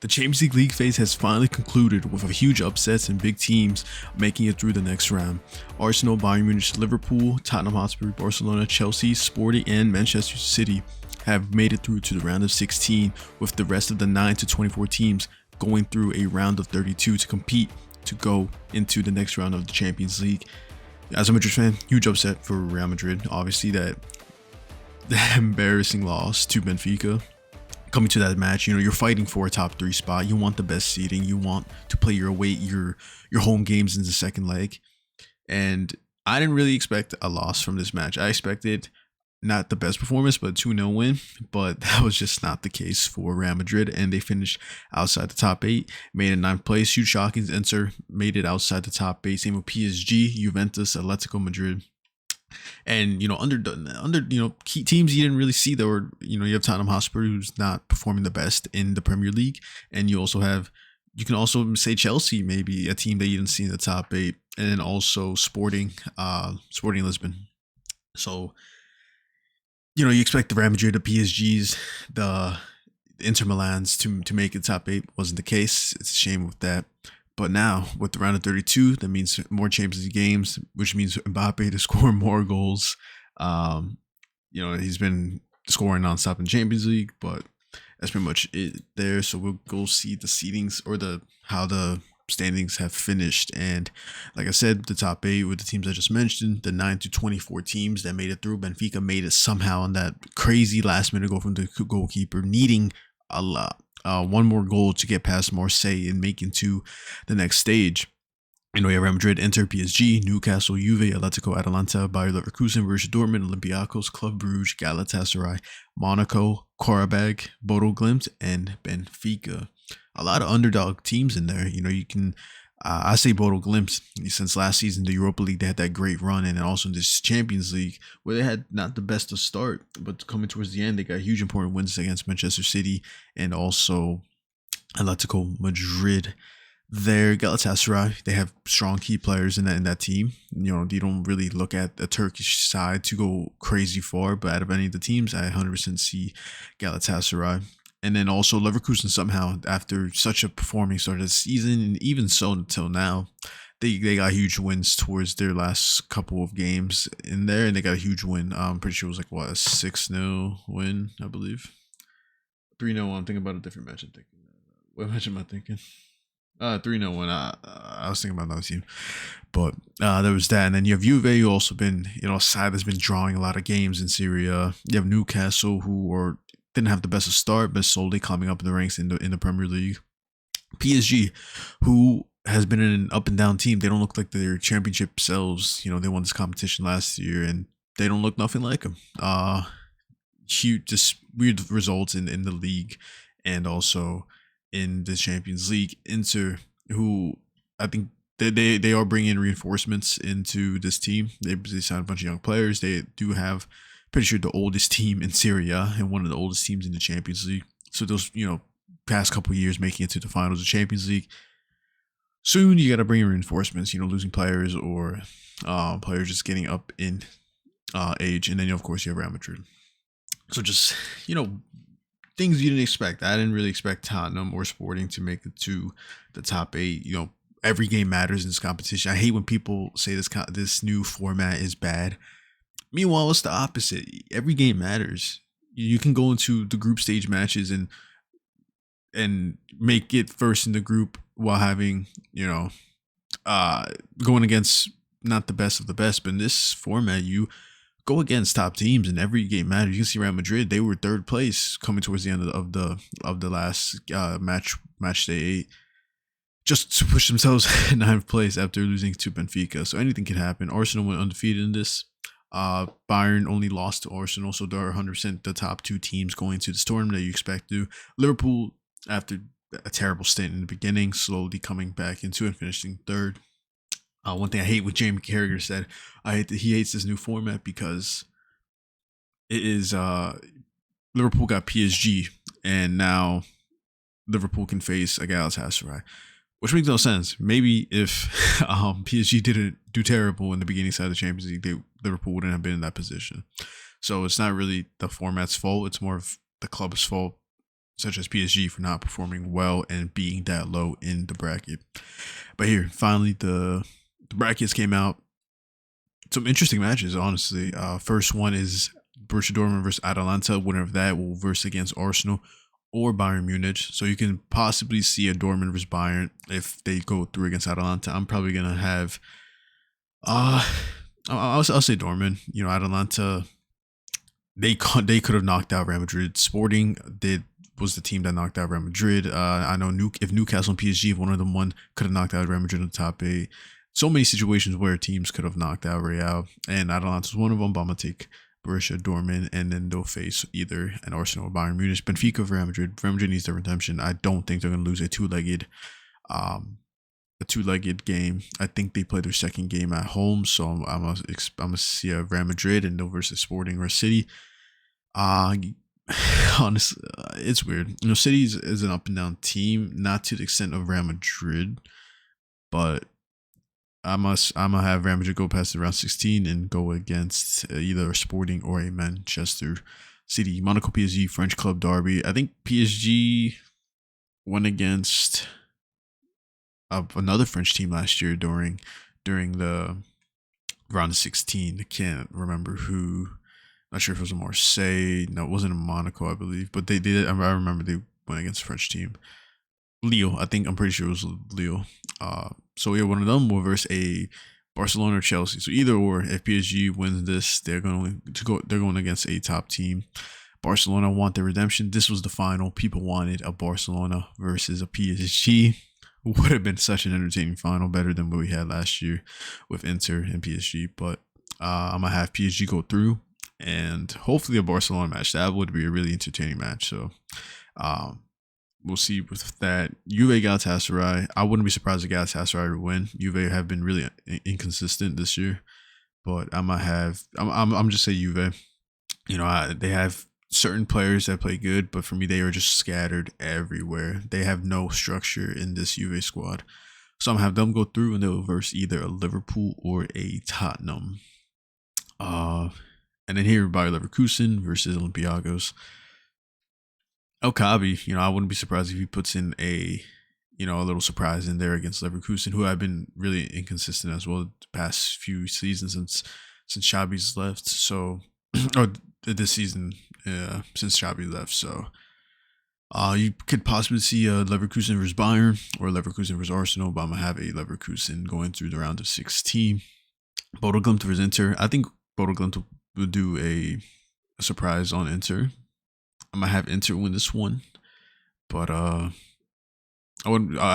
The Champions League phase has finally concluded with a huge upsets and big teams making it through the next round. Arsenal, Bayern Munich, Liverpool, Tottenham Hotspur, Barcelona, Chelsea, Sporting, and Manchester City have made it through to the round of 16, with the rest of the 9 to 24 teams going through a round of 32 to compete to go into the next round of the Champions League. As a Madrid fan, huge upset for Real Madrid. Obviously, the embarrassing loss to Benfica. Coming to that match, you're fighting for a top 3 spot. You want the best seating. You want to play your home games in the second leg. And I didn't really expect a loss from this match. I expected not the best performance, but a 2-0 win. But that was just not the case for Real Madrid, and they finished outside the top 8, made it 9th place. Huge shocking. Inter made it outside the top 8. Same with PSG, Juventus, Atletico Madrid. And under key teams you didn't really see, there were you have Tottenham Hotspur, who's not performing the best in the Premier League, and you can also say Chelsea, maybe a team that you didn't see in the top 8, and then also Sporting Lisbon. So you expect the Real Madrid, the PSGs, the Inter Milans to make it top 8. Wasn't the case. It's a shame with that. But now, with the round of 32, that means more Champions League games, which means Mbappe to score more goals. He's been scoring nonstop in Champions League, but that's pretty much it there. So we'll go see the seedings, or how the standings have finished. And like I said, the top 8 with the teams I just mentioned, the 9 to 24 teams that made it through. Benfica made it somehow on that crazy last minute goal from the goalkeeper, needing a lot. One more goal to get past Marseille and make into the next stage. You have Real Madrid, Inter, PSG, Newcastle, Juve, Atletico, Atalanta, Bayer Leverkusen, Borussia Dortmund, Olympiacos, Club Brugge, Galatasaray, Monaco, Qarabag, Bodo Glimt, and Benfica. A lot of underdog teams in there. You can I say Bodo Glimt, since last season, the Europa League, they had that great run, and then also in this Champions League, where they had not the best to start, but coming towards the end, they got huge important wins against Manchester City and also Atletico Madrid. Their Galatasaray, they have strong key players in that team. You don't really look at the Turkish side to go crazy far, but out of any of the teams, I 100% see Galatasaray. And then also Leverkusen, somehow, after such a performing start of the season, and even so until now, they got huge wins towards their last couple of games in there, and they got a huge win. I'm pretty sure it was a 6-0 win, I believe. 3-0. I'm thinking about a different match. What match am I thinking? 3-0 win. I was thinking about another team, but there was that. And then you have Juve, who also been a side that's been drawing a lot of games in Syria. You have Newcastle, who didn't have the best of start, but slowly climbing up in the ranks in the Premier League. PSG, who has been an up and down team. They don't look like their championship selves. They won this competition last year, and they don't look nothing like them. Huge, just weird results in the league, and also in the Champions League. Inter, who I think they are bringing reinforcements into this team. They signed a bunch of young players. They do have, pretty sure, the oldest team in Syria and one of the oldest teams in the Champions League. So those, past couple of years making it to the finals of Champions League. Soon you got to bring in reinforcements, losing players or players just getting up in age. And then, of course, you have Real Madrid. So just, things you didn't expect. I didn't really expect Tottenham or Sporting to make it to the top 8. Every game matters in this competition. I hate when people say this new format is bad. Meanwhile, it's the opposite. Every game matters. You can go into the group stage matches and make it first in the group while having, going against not the best of the best. But in this format, you go against top teams, and every game matters. You can see Real Madrid; they were 3rd place coming towards the end of the last match day 8, just to push themselves in 9th place after losing to Benfica. So anything can happen. Arsenal went undefeated in this. Bayern only lost to Arsenal, so they're 100% the top 2 teams going to this tournament that you expect to. Liverpool, after a terrible stint in the beginning, slowly coming back into and finishing 3rd. One thing I hate what Jamie Carragher said, he hates this new format because it is Liverpool got PSG, and now Liverpool can face a Galatasaray, which makes no sense. Maybe if PSG didn't do terrible in the beginning side of the Champions League, Liverpool wouldn't have been in that position. So it's not really the format's fault. It's more of the club's fault. such as PSG, for not performing well and being that low in the bracket. But here, finally, the brackets came out. Some interesting matches, honestly. First one is Borussia Dortmund versus Atalanta. Winner of that will verse against Arsenal or Bayern Munich. So you can possibly see a Dortmund versus Bayern if they go through against Atalanta. I'm probably gonna have uh I'll say Dortmund. You know, Atalanta, they could have knocked out Real Madrid. Sporting did was the team that knocked out Real Madrid. I know if Newcastle and PSG, if one of them won, could have knocked out Real Madrid in the top eight. So many situations where teams could have knocked out Real, and Atalanta was one of them. But I'm gonna take Borussia Dortmund, and then they'll face either an Arsenal or Bayern Munich. Benfica, Real Madrid. Real Madrid needs their redemption. I don't think they're gonna lose um, a two-legged game. I think they play their second game at home, so I'm gonna see a Real Madrid and they'll versus Sporting or City. Uh honestly, it's weird. You know, City is an up and down team, not to the extent of Real Madrid, but I'm gonna have Real Madrid go past the round 16 and go against either a Sporting or a Manchester City. Monaco PSG French club derby. I think PSG went against another French team last year during the round of 16. I can't remember who. Not sure if it was a Marseille. No, it wasn't a Monaco, I believe. But they did. I remember they went against a French team. Leo, I think I'm pretty sure it was Leo. So yeah, one of them will verse a Barcelona or Chelsea. So either or, if PSG wins this, they're going to go. They're going against a top team. Barcelona want their redemption. This was the final. People wanted a Barcelona versus a PSG. Would have been such an entertaining final, better than what we had last year with Inter and PSG. But I'm gonna have PSG go through, and hopefully a Barcelona match. That would be a really entertaining match. So we'll see with that. Juve Galatasaray. I wouldn't be surprised if Galatasaray would win. Juve have been really inconsistent this year, but I'm just say Juve. You know, they have certain players that play good, but for me, they are just scattered everywhere. They have no structure in this Juve squad. So I'm gonna have them go through, and they'll verse either a Liverpool or a Tottenham. And then here, Bayer Leverkusen versus Olympiacos. El Kabi, you know, I wouldn't be surprised if he puts in a little surprise in there against Leverkusen, who have been really inconsistent as well the past few seasons since Xabi's left. So, or this season, since Xabi left. So, you could possibly see a Leverkusen versus Bayern or Leverkusen versus Arsenal, but I'm gonna have a Leverkusen going through the round of 16. Bodo Glimt versus Inter. I think Bodo Glimt will do a surprise on Inter. I'm gonna have Inter win this one, but I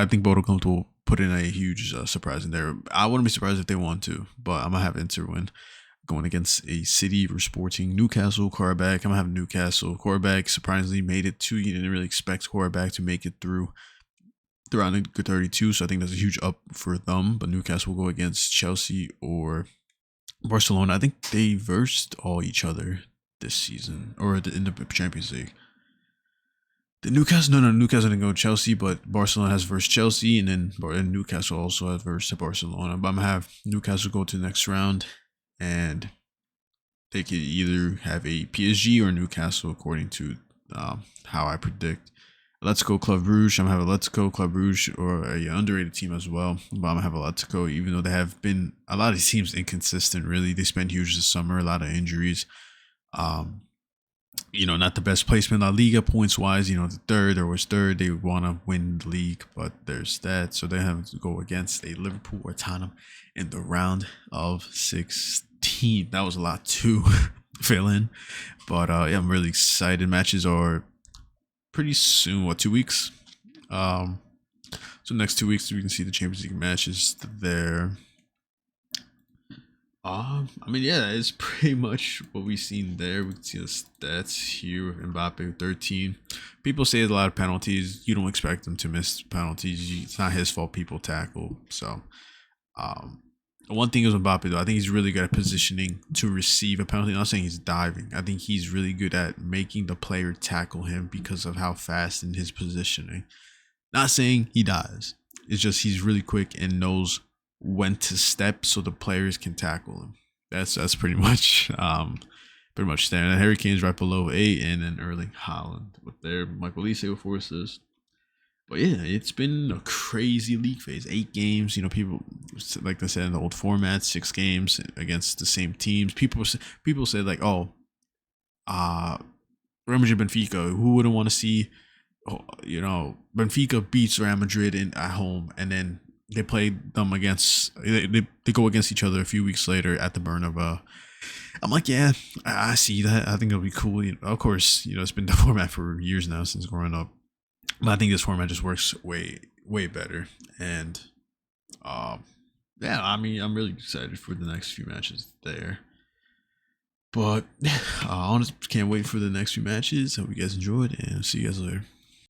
think Bodo Glimt will put in a huge surprise in there. I wouldn't be surprised if they won to, but I'm gonna have Inter win, going against a City or Sporting. Newcastle Quarterback. I'm gonna have Newcastle Quarterback. Surprisingly made it to. You didn't really expect Quarterback to make it through round 32, so I think that's a huge up for them. But Newcastle will go against Chelsea or Barcelona. I think they versed all each other this season or in the Champions League. The Newcastle didn't go Chelsea, but Barcelona has versed Chelsea, and then Newcastle also has versed Barcelona. But I'm gonna have Newcastle go to the next round, and they could either have a PSG or Newcastle according to how I predict. Let's go Club Brugge. I'm gonna have a Let's Go Club Brugge or a underrated team as well. But I'm gonna have a Let's Go, even though they have been a lot of teams inconsistent. Really, they spent huge this summer, a lot of injuries. Not the best placement in La Liga points wise. The third or was third. They want to win the league, but there's that. So they have to go against a Liverpool or Tottenham in the round of 16. That was a lot to fill in, but yeah, I'm really excited. Matches are pretty soon. 2 weeks? So next 2 weeks we can see the Champions League matches there. Yeah, it's pretty much what we've seen there. We can see the stats here with Mbappe 13. People say there's a lot of penalties. You don't expect them to miss penalties. It's not his fault people tackle. So, one thing is with Mbappe though, I think he's really good at positioning to receive a penalty. I'm not saying he's diving. I think he's really good at making the player tackle him because of how fast in his positioning. Not saying he dives. It's just he's really quick and knows when to step so the players can tackle him. That's pretty much pretty much there. And Harry Kane's right below 8, and then Erling Haaland with their Michael Olise with 4 assists. But yeah, it's been a crazy league phase. 8 games, people, like they said in the old format, 6 games against the same teams. People say like, oh, Real Madrid Benfica. Who wouldn't want to see, Benfica beats Real Madrid at home, and then they play them they go against each other a few weeks later at the Bernabeu. I'm like, yeah, I see that. I think it'll be cool. Of course, it's been the format for years now since growing up. But I think this format just works way, way better. And yeah, I mean, I'm really excited for the next few matches there. But I honestly can't wait for the next few matches. Hope you guys enjoyed, and see you guys later.